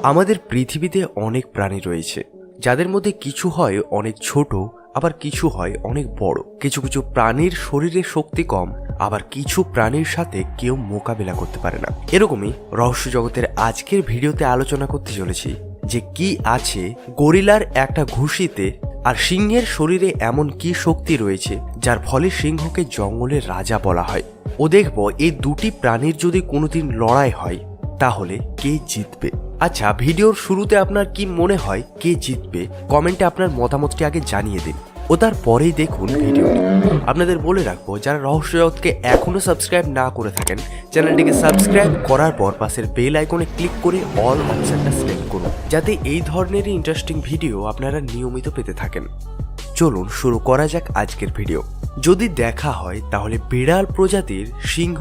আমাদের পৃথিবীতে অনেক প্রাণী রয়েছে, যাদের মধ্যে কিছু হয় অনেক ছোট, আবার কিছু হয় অনেক বড়। কিছু কিছু প্রাণীর শরীরে শক্তি কম, আবার কিছু প্রাণীর সাথে কেউ মোকাবিলা করতে পারে না। এরকমই রহস্য জগতের আজকের ভিডিওতে আলোচনা করতে চলেছি যে কি আছে গরিলার একটা ঘুষিতে, আর সিংহের শরীরে এমন কি শক্তি রয়েছে যার ফলে সিংহকে জঙ্গলের রাজা বলা হয়। ও দেখব এই দুটি প্রাণীর যদি কোনোদিন লড়াই হয় তাহলে কে জিতবে। আচ্ছা, ভিডিওর শুরুতে আপনার কি মনে হয় কে জিতবে? কমেন্টে আপনার মতামতটি আগে জানিয়ে দিন ও তারপরেই দেখুন ভিডিওটি। আপনাদের বলে রাখবো, যারা রহস্য জগৎকে এখনো সাবস্ক্রাইব না করে থাকেন, চ্যানেলটিকে সাবস্ক্রাইব করার পর পাশের বেল আইকনে ক্লিক করে অল অপশনটা সিলেক্ট করুন, যাতে এই ধরনেরই ইন্টারেস্টিং ভিডিও আপনারা নিয়মিত পেতে থাকেন। চলুন শুরু করা যাক আজকের ভিডিও। যদি দেখা হয় তাহলে বিড়াল প্রজাতির সিংহ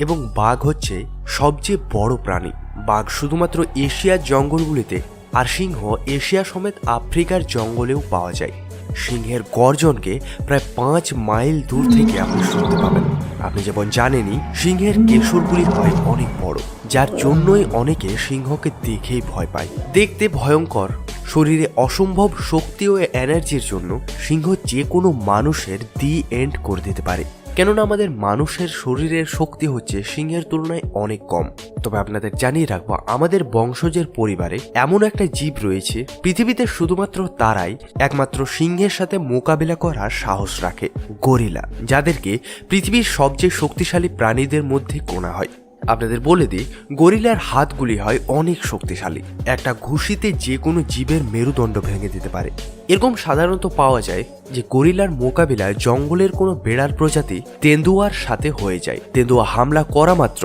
এবং বাঘ হচ্ছে সবচেয়ে বড় প্রাণী। বাঘ শুধুমাত্র এশিয়ার জঙ্গলগুলিতে, আর সিংহ এশিয়া সমেত আফ্রিকার জঙ্গলেও পাওয়া যায়। সিংহের গর্জনকে প্রায় 5 মাইল দূর থেকে আপনি শুনতে পাবেন। আপনি যেমন জানেনই, সিংহের কেশরগুলি হয় অনেক বড়, যার জন্যই অনেকে সিংহকে দেখেই ভয় পায়। দেখতে ভয়ঙ্কর, শরীরে অসম্ভব শক্তি ও এনার্জির জন্য সিংহ যে কোনো মানুষের দি এন্ড করে দিতে পারে। কেননা আমাদের মানুষের শরীরের শক্তি হচ্ছে সিংহের তুলনায় অনেক কম। তবে আপনাদের জানিয়ে রাখবো, আমাদের বংশজের পরিবারে এমন একটা জীব রয়েছে, পৃথিবীতে শুধুমাত্র তারাই একমাত্র সিংহের সাথে মোকাবিলা করার সাহস রাখে। গরিলা, যাদেরকে পৃথিবীর সবচেয়ে শক্তিশালী প্রাণীদের মধ্যে গোনা হয়। আপনাদের বলে দিই, গরিলার হাতগুলি হয় অনেক শক্তিশালী। একটা ঘুষিতে যে কোনো জীবের মেরুদণ্ড ভেঙে দিতে পারে। এরকম সাধারণত পাওয়া যায় যে গরিলার মোকাবিলায় জঙ্গলের কোনো বেড়াল প্রজাতি তেন্দুয়ার সাথে হয়ে যায়। তেন্দুয়া হামলা করা মাত্র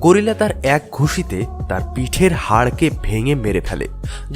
গরিলা তার এক ঘুষিতে তার পিঠের হাড়কে ভেঙে মেরে ফেলে।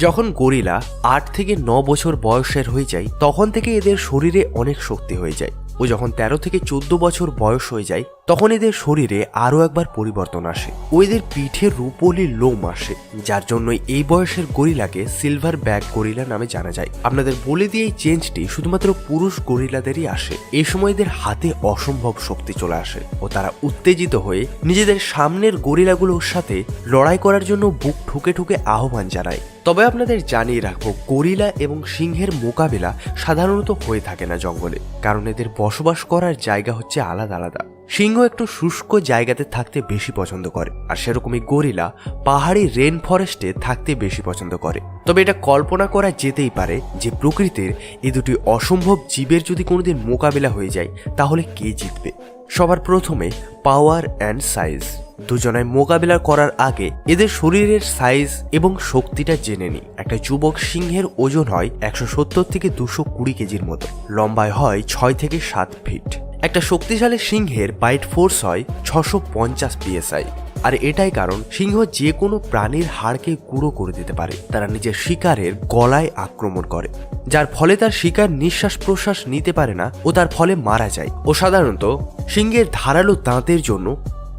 যখন গরিলা 8 থেকে 9 বছর বয়সের হয়ে যায়, তখন থেকে এদের শরীরে অনেক শক্তি হয়ে যায়। ও যখন 13 থেকে 14 বছর বয়স হয়ে যায়, তখন এদের শরীরে আরো একবার পরিবর্তন আসে ও এদের পিঠে রূপোলি লোম আসে, যার জন্য এই বয়সের গরিলাকে সিলভার ব্যাক গরিলা নামে জানা যায়। আপনাদের বলে দিয়ে এই চেঞ্জটি শুধুমাত্র পুরুষ গরিলাদেরই আসে। এই সময় এদের হাতে অসম্ভব শক্তি চলে আসে ও তারা উত্তেজিত হয়ে নিজেদের সামনের গরিলাগুলোর সাথে লড়াই করার জন্য বুক ঠুকে ঠুকে আহ্বান জানায়। তবে আপনাদের জানিয়ে রাখবো, গরিলা এবং সিংহের মোকাবিলা সাধারণত হয়ে থাকে না জঙ্গলে, কারণ এদের বসবাস করার জায়গা হচ্ছে আলাদা আলাদা। সিংহ একটু শুষ্ক জায়গাতে থাকতে বেশি পছন্দ করে, আর সেরকমই গরিলা পাহাড়ি রেন ফরেস্টে থাকতে বেশি পছন্দ করে। তবে এটা কল্পনা করা যেতেই পারে যে প্রকৃতির এই দুটি অসম্ভব জীবের যদি কোনোদিন মোকাবিলা হয়ে যায় তাহলে কে জিতবে। সবার প্রথমে পাওয়ার অ্যান্ড সাইজ। দুজনায় মোকাবিলা করার আগে এদের শরীরের সাইজ এবং শক্তিটা জেনে নিই। একটা যুবক সিংহের ওজন হয় 170 থেকে 220 কেজির মতো, লম্বায় হয় 6 থেকে 7 ফিট। একটা শক্তিশালী সিংহের বাইট ফোর্স হয় 650 PSI। আর এটাই কারণ সিংহ যে কোনো প্রাণীর হাড়কে গুঁড়ো করে দিতে পারে। তারা নিজের শিকারের গলায় আক্রমণ করে, যার ফলে তার শিকার নিঃশ্বাস প্রশ্বাস নিতে পারে না ও তার ফলে মারা যায়। ও সাধারণত সিংহের ধারালো দাঁতের জন্য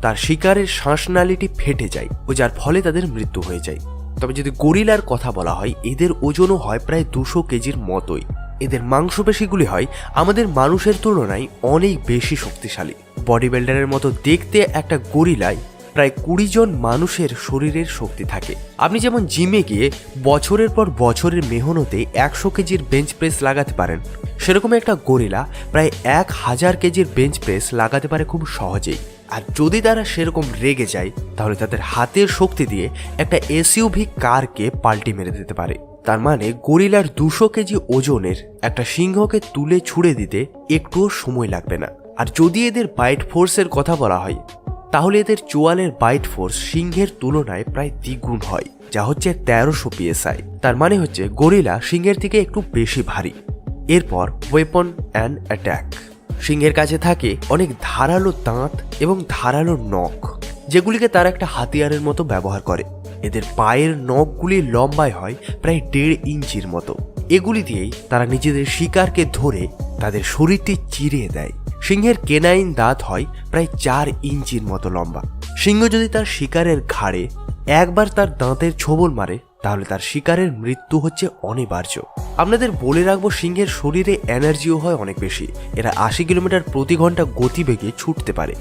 তার শিকারের শ্বাসনালীটি ফেটে যায় ও যার ফলে তাদের মৃত্যু হয়ে যায়। তবে যদি গরিলার কথা বলা হয়, এদের ওজনও হয় প্রায় 200 কেজির মতোই। এদের মাংসপেশিগুলি হয় আমাদের মানুষের তুলনায় অনেক বেশি শক্তিশালী। বডি বিল্ডারের মতো দেখতে একটা গরিলায় প্রায় 20 জন মানুষের শরীরের শক্তি থাকে। আপনি যেমন জিমে গিয়ে বছরের পর বছরের মেহনতে 100 কেজির বেঞ্চ প্রেস লাগাতে পারেন, সেরকম একটা গরিলা প্রায় 1000 কেজির বেঞ্চ প্রেস লাগাতে পারে খুব সহজেই। আর যদি তারা সেরকম রেগে যায়, তাহলে তাদের হাতের শক্তি দিয়ে একটা SUV কারকে পাল্টি মেরে দিতে পারে। তার মানে গরিলার 200 কেজি ওজনের একটা সিংহকে তুলে ছুড়ে দিতে একটুও সময় লাগবে না। আর যদি এদের বাইট ফোর্সের কথা বলা হয়, তাহলে এদের চোয়ালের বাইট ফোর্স সিংহের তুলনায় প্রায় দ্বিগুণ হয়, যা হচ্ছে 1300 PSI। তার মানে হচ্ছে গরিলা সিংহের থেকে একটু বেশি ভারী। এরপর ওয়েপন অ্যান্ড অ্যাটাক। সিংহের কাছে থাকে অনেক ধারালো দাঁত এবং ধারালো নখ, যেগুলিকে তারা একটা হাতিয়ারের মতো ব্যবহার করে। এদের পায়ের নখগুলি লম্বায় হয় প্রায় 1.5 ইঞ্চির মতো। এগুলি দিয়েই তারা নিজেদের শিকারকে ধরে তাদের শরীরটি চিরিয়ে দেয়। সিংহের কেনাইন দাঁত হয় প্রায় 4 ইঞ্চির মতো লম্বা। সিংহ যদি তার শিকারের ঘাড়ে একবার তার দাঁতের ছোবল মারে, তাহলে তার শিকারের মৃত্যু হচ্ছে অনিবার্য। আপনাদের বলে রাখবো সিংহের শরীরে এনার্জিও হয় অনেক বেশি। এরা 80 কিলোমিটার প্রতি ঘন্টা গতিবেগে ছুটতে পারে।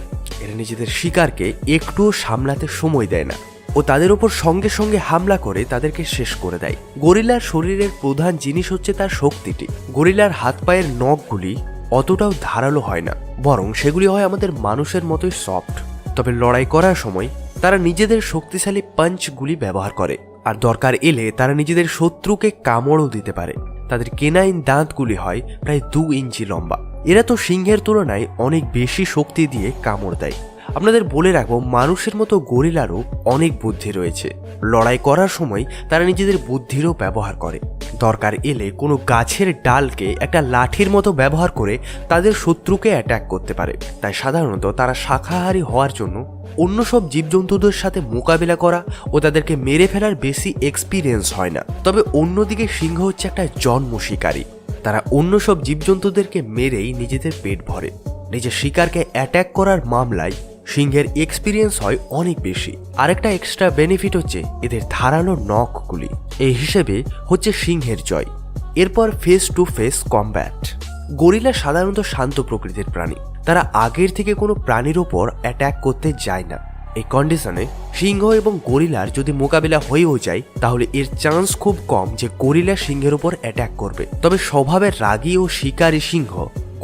এরা নিজেদের শিকারকে একটুও সামলাতে সময় দেয় না ও তাদের ওপর সঙ্গে সঙ্গে হামলা করে তাদেরকে শেষ করে দেয়। গরিলার শরীরের প্রধান জিনিস হচ্ছে তার শক্তিটি। গরিলার হাত পায়ের নখগুলি অতটাও ধারালো হয় না, বরং সেগুলি হয় আমাদের মানুষের মতোই সফট। তবে লড়াই করার সময় তারা নিজেদের শক্তিশালী পাঞ্চগুলি ব্যবহার করে, আর দরকার এলে তারা নিজেদের শত্রুকে কামড়ও দিতে পারে। তাদের কেনাইন দাঁতগুলি হয় প্রায় 2 ইঞ্চি লম্বা। এরা তো সিংহের তুলনায় অনেক বেশি শক্তি দিয়ে কামড় দেয়। আপনাদের বলে রাখবো, মানুষের মতো গরিলারও অনেক বুদ্ধি রয়েছে। লড়াই করার সময় তারা নিজেদের বুদ্ধিরও ব্যবহার করে। দরকার এলে কোনো গাছের ডালকে একটা লাঠির মতো ব্যবহার করে তাদের শত্রুকে অ্যাটাক করতে পারে। তাই সাধারণত তারা শাকাহারী হওয়ার জন্য অন্য সব জীবজন্তুদের সাথে মোকাবিলা করা ও তাদেরকে মেরে ফেলার বেশি এক্সপিরিয়েন্স হয় না। তবে অন্যদিকে সিংহ হচ্ছে একটা জন্ম শিকারী। তারা অন্য সব জীবজন্তুদেরকে মেরেই নিজেদের পেট ভরে। নিজের শিকারকে অ্যাটাক করার মামলায় সিংহের এক্সপিরিয়েন্স হয় অনেক বেশি। আরেকটা এক্সট্রা বেনিফিট হচ্ছে এদের ধারালো নখগুলি। এই হিসেবে হচ্ছে সিংহের জয়। এরপর face to face combat. Gorilla সাধারণত শান্ত প্রকৃতির প্রাণী। তারা আগের থেকে কোনো প্রাণীর ওপর অ্যাটাক করতে যায় না। এই কন্ডিশনে সিংহ এবং গরিলার যদি মোকাবিলা হয়েও যায়, তাহলে এর চান্স খুব কম যে গরিলা সিংহের ওপর অ্যাটাক করবে। তবে স্বভাবের রাগী ও শিকারী সিংহ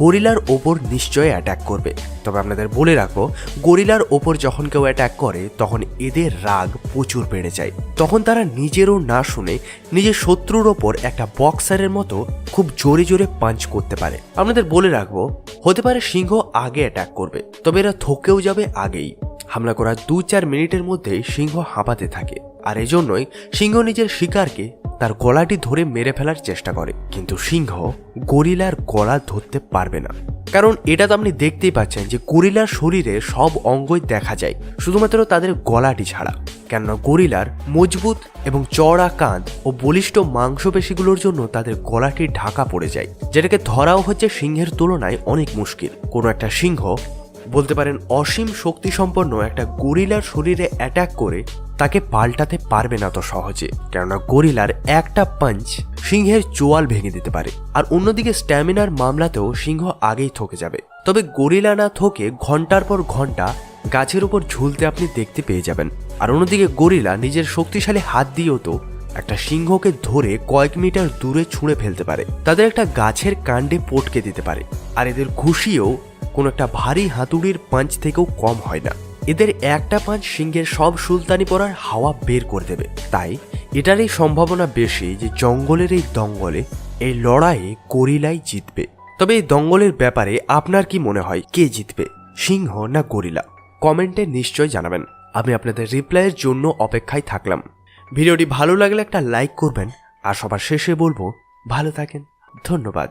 গরিলার ওপর নিশ্চয়ই অ্যাটাক করবে। তবে আপনাদের বলে রাখবো, গরিলার ওপর যখন কেউ অ্যাটাক করে তখন এদের রাগ প্রচুর বেড়ে যায়। তখন তারা নিজেরও না শুনে নিজের শত্রুর ওপর একটা বক্সারের মতো খুব জোরে জোরে পাঞ্চ করতে পারে। আপনাদের বলে রাখবো, হতে পারে সিংহ আগে অ্যাটাক করবে, তবে এরা থকেও যাবে আগেই। হামলা করার 2-4 মিনিটের মধ্যেই সিংহ হাঁপাতে থাকে, আর এজন্যই সিংহ নিজের শিকারকে তার গলাটি ধরে মেরে ফেলার চেষ্টা করে। কিন্তু সিংহ গরিলার গলা ধরতে পারবে না, কারণ এটা তো আপনি দেখতেই পাচ্ছেন যে গরিলার শরীরে সব অঙ্গই দেখা যায়, শুধুমাত্র তাদের গলাটি ছাড়া। কেননা গরিলার মজবুত এবং চওড়া কাঁধ ও বলিষ্ঠ মাংসপেশিগুলোর জন্য তাদের গলাটি ঢাকা পড়ে যায়, যেটাকে ধরাও হচ্ছে সিংহের তুলনায় অনেক মুশকিল। কোনো একটা সিংহ, বলতে পারেন অসীম শক্তি সম্পন্ন একটা গরিলার শরীরে অ্যাটাক করে তাকে পাল্টাতে পারবে না তো সহজে, কেননা গরিলার একটা পাঞ্চ সিংহের চোয়াল ভেঙে দিতে পারে। আর অন্যদিকে স্ট্যামিনার মামলাতেও সিংহ আগেই থকে যাবে। তবে গরিলা না থকে ঘন্টার পর ঘন্টা গাছের উপর ঝুলতে আপনি দেখতে পেয়ে যাবেন। আর অন্যদিকে গরিলা নিজের শক্তিশালী হাত দিয়েও তো একটা সিংহকে ধরে কয়েক মিটার দূরে ছুঁড়ে ফেলতে পারে। তাদের একটা গাছের কাণ্ডে পটকে দিতে পারে। আর এদের ঘুষিও কোনো একটা ভারী হাতুড়ির পাঞ্চ থেকেও কম হয় না। এদের একটা পাঞ্চ সিংহের সব সুলতানি পড়ার হাওয়া বের করে দেবে। তাই এটারই সম্ভাবনা বেশি যে জঙ্গলের এই দঙ্গলে, এই লড়াইয়ে গরিলাই জিতবে। তবে এই দঙ্গলের ব্যাপারে আপনার কি মনে হয়, কে জিতবে, সিংহ না গরিলা? কমেন্টে নিশ্চয় জানাবেন। আমি আপনাদের রিপ্লাইয়ের জন্য অপেক্ষায় থাকলাম। ভিডিওটি ভালো লাগলে একটা লাইক করবেন, আর সবার শেষে বলবো, ভালো থাকেন। ধন্যবাদ।